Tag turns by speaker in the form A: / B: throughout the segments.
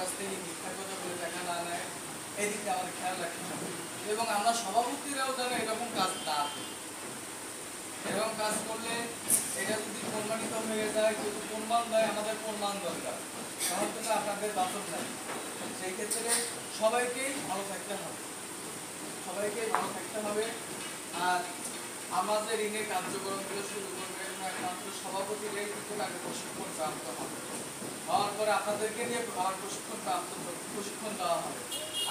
A: কাছ থেকে মিথ্যা কথা বলে টাকা না নেয়, এদিকে আমাদের খেয়াল রাখতে হবে। এবং আমরা সভাপতিরাও যেন এরকম কাজ না করি। এরকম কাজ করলে এটা যদি প্রমাণিত হয়ে যায়, যদি প্রমাণ দেয়, আমাদের প্রমাণ দরকার, তখন কিন্তু আপনাদের বাঁচন নাই। সেই ক্ষেত্রে সবাইকেই ভালো থাকতে হবে, সবাইকেই ভালো থাকতে হবে। আর আমাদের ঋণের কার্যক্রমগুলো শুরু করবে একমাত্র সভাপতিরাই কিন্তু আগে প্রশিক্ষণ প্রাপ্ত হবে। হওয়ার পরে আপনাদেরকে নিয়ে প্রশিক্ষণ দেওয়া হবে।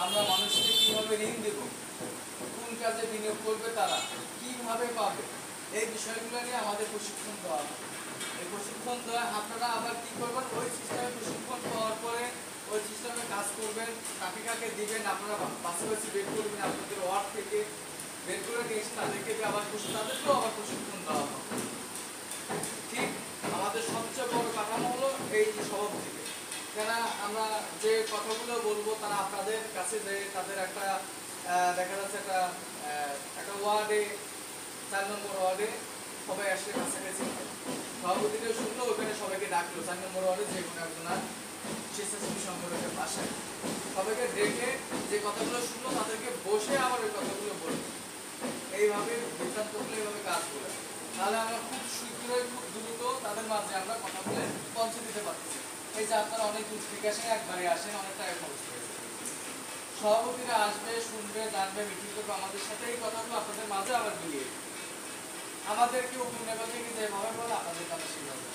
A: আমরা মানুষকে কীভাবে ঋণ দেব, কোন কাজে বিনিয়োগ করবে, তারা কিভাবে পাবে, এই বিষয়গুলো নিয়ে আমাদের প্রশিক্ষণ দেওয়া হবে। এই প্রশিক্ষণ দেওয়া আপনারা আবার কি করবেন, ওই সিস্টেমে প্রশিক্ষণ পাওয়ার পরে ওই সিস্টেমে কাজ করবেন, কাকে কাকে দিবেন আপনারা বাছাই বের করবেন, আপনাদের ওয়ার্ড থেকে বের করে নিয়ে এসে তাদেরকেও আবার প্রশিক্ষণ দেওয়া হবে। ঠিক আমাদের সবচেয়ে বড় কাঠামো হলো এই সভাপতিকে। কেন আমরা যে কথাগুলো বলবো তারা আপনাদের কাছে যে তাদের একটা দেখা যাচ্ছে একটা ওয়ার্ডে 4 নম্বর ওয়ার্ডে সবাই আসলে কাছাকাছি সভাপতিকে শুনলো, ওখানে সবাইকে ডাকলো 4 নম্বর ওয়ার্ডে যে কোনো একজন স্বেচ্ছাসেবী সংগঠনের পাশে সবাইকে ডেকে যে কথাগুলো শুনলো তাদেরকে বসে আবার ওই কথাগুলো বলবো। এইভাবে বিভ্রান্ত করলে এইভাবে কাজ করে তাহলে আমরা খুব শীঘ্রই খুব দ্রুত তাদের মাঝে আমরা কথা বলে পৌঁছে দিতে পারতেছি। এই যে আপনারা অনেক দূর থেকে আসেন, একবারে আসেন, অনেক টাকা খরচ করেছে। সভাপতিরা আসবে, শুনবে, জানবে, মিটিং করবে আমাদের সাথে, এই কথাগুলো আপনাদের মাঝে আবার মিলিয়ে আমাদেরকে উপনেতা থেকে যেভাবে বলে আপনাদের কথা সেভাবে।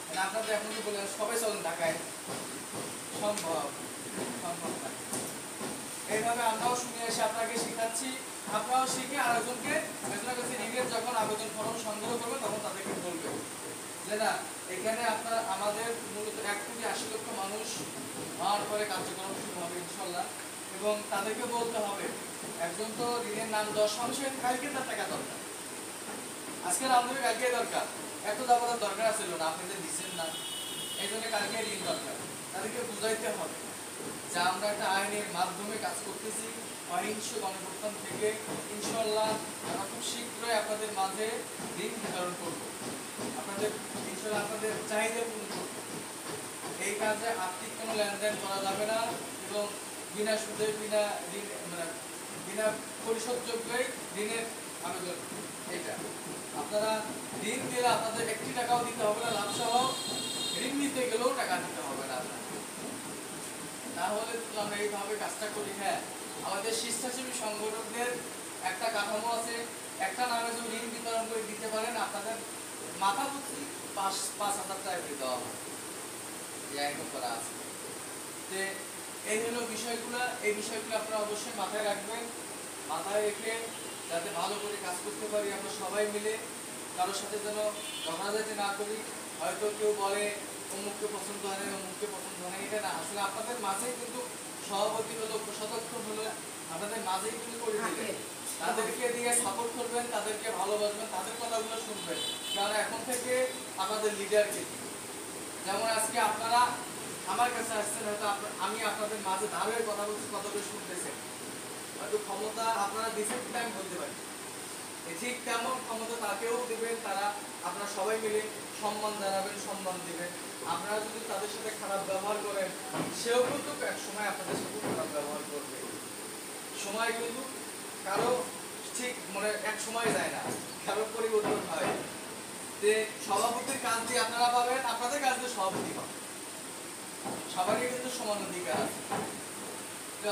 A: মানে আপনাদের এখন কি বলে সবাই চলেন ঢাকায়, সম্ভব সম্ভব না। এইভাবে আমরাও শুনে এসে আপনাকে শেখাচ্ছি, আপনারাও শিখে আরেকজনকে কাছে ঋণের যখন আবেদন ফর্ম সংগ্রহ করবে তখন তাদেরকে বলবে যে না এখানে আপনার আমাদের মূলত 1,80,00,000 মানুষ হওয়ার পরে কার্যক্রম শুরু হবে ইনশাল্লাহ। এবং তাদেরকে বলতে হবে একজন তো ঋণের নাম 10 মানুষের কালকে তার টাকা দরকার, আজকে নাম দেবে কালকে দরকার, এত যাবার দরকার ছিল না, আপনি যে দিচ্ছেন না এই জন্য কালকে ঋণ দরকার। তাদেরকে বুঝাইতে হবে যে আমরা একটা আইনের মাধ্যমে কাজ করতেছি, অহিংস গণপ্রস্থান থেকে ইনশাল্লাহ আমরা খুব শীঘ্রই আপনাদের মাঝে ঋণ বিতরণ করবো, আপনাদের ইনশাল্লাহ আপনাদের চাহিদা পূরণ করবো। এই কাজে আর্থিক কোনো লেনদেন করা যাবে না এবং বিনা সুদে বিনা ঋণ মানে বিনা পরিশোধযোগ্যই ঋণের আবেদন। এটা আপনারা ঋণ দিলে আপনাদের 1 টাকাও দিতে হবে না, লাভ সহ ঋণ নিতে গেলেও টাকা দিতে হবে না। তাহলে আমরা এইভাবে কাজটা করি। হ্যাঁ, আমাদের স্বেচ্ছাসেবী সংগঠনদের একটা কাঠামো আছে, একটা নামে যদি ঋণ বিতরণ করে দিতে পারেন আপনাদের মাথা প্রতি 5,000 টাকা করে দেওয়া হবে, আইন করা আছে। যে এই হলো বিষয়গুলো, এই বিষয়গুলো আপনারা অবশ্যই মাথায় রাখবেন, মাথায় রেখে যাতে ভালো করে কাজ করতে পারি আমরা সবাই মিলে, কারোর সাথে যেন ঝগড়াঝাটি না করি। হয়তো কেউ বলে অমুককে পছন্দ হয় না, অমুককে পছন্দ হয় না, এটা না। আসলে আপনাদের মাঝেই কিন্তু সভাপতি হলো, কোষাধ্যক্ষ হলো, আপনাদের মাঝেই কিন্তু করে দিলেন, তাদেরকে দিয়ে সাপোর্ট করবেন, তাদেরকে ভালোবাসবেন, তাদের কথাগুলো শুনবেন। কারণ এখন থেকে আপনাদের লিডারকে, যেমন আজকে আপনারা আমার কাছে আসছেন, হয়তো আমি আপনাদের মাঝে দাঁড়িয়ে কথা বলছি, কথাগুলো শুনতেছেন, হয়তো ক্ষমতা আপনারা দিচ্ছেন কিনা আমি বলতে পারি, ঠিক তেমন ক্ষমতা তাকেও দিবেন। তারা আপনারা সবাই মিলে সম্মান জানাবেন, সম্মান দিবেন। আপনারা যদি তাদের সাথে খারাপ ব্যবহার করেন, সেও কিন্তু এক সময় আপনাদের সাথে খারাপ ব্যবহার করবে। সময় কিন্তু কারো ঠিক মানে এক সময় যায় না, কারো পরিবর্তন হয়। যে সভাপতির কাজ দিয়ে আপনারা পাবেন, আপনাদের কাজ দিয়ে সভাপতি পাবেন, সবারই কিন্তু সমান অধিকার আছে।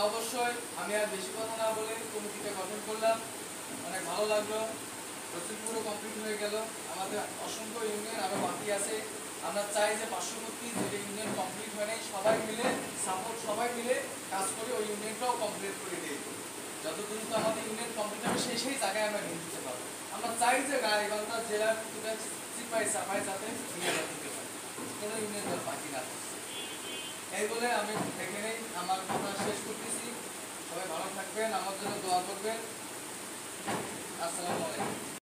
A: অবশ্যই আমি আর বেশি কথা না বলে কমিটিটা গঠন করলাম, অনেক ভালো লাগলো। পুরো কমপ্লিট হয়ে গেল। আমাদের অসংখ্য ইউনিয়ন আরো বাকি আছে। আমরা চাই যে পার্শ্ববর্তী যে ইউনিয়ন কমপ্লিট হয় নাই সবাই মিলে সাপোর্ট, সবাই মিলে কাজ করে ওই ইউনিয়নটাও কমপ্লিট করে দিই। যত দ্রুত আমাদের ইউনিয়ন কমপ্লিট হবে সেই জায়গায় আমরা নিয়ে দিতে পারবো। আমরা চাই যে গাইবান্ধা জেলার প্রতিটা সিপাই সাফাই যাতে দিতে পারি, কোনো ইউনিয়ন বাকি না। এই বলে আমি এখানেই আমার কথা শেষ করতেছি। সবাই ভালো থাকবেন, আমার জন্য দোয়া করবেন। আসসালামু আলাইকুম।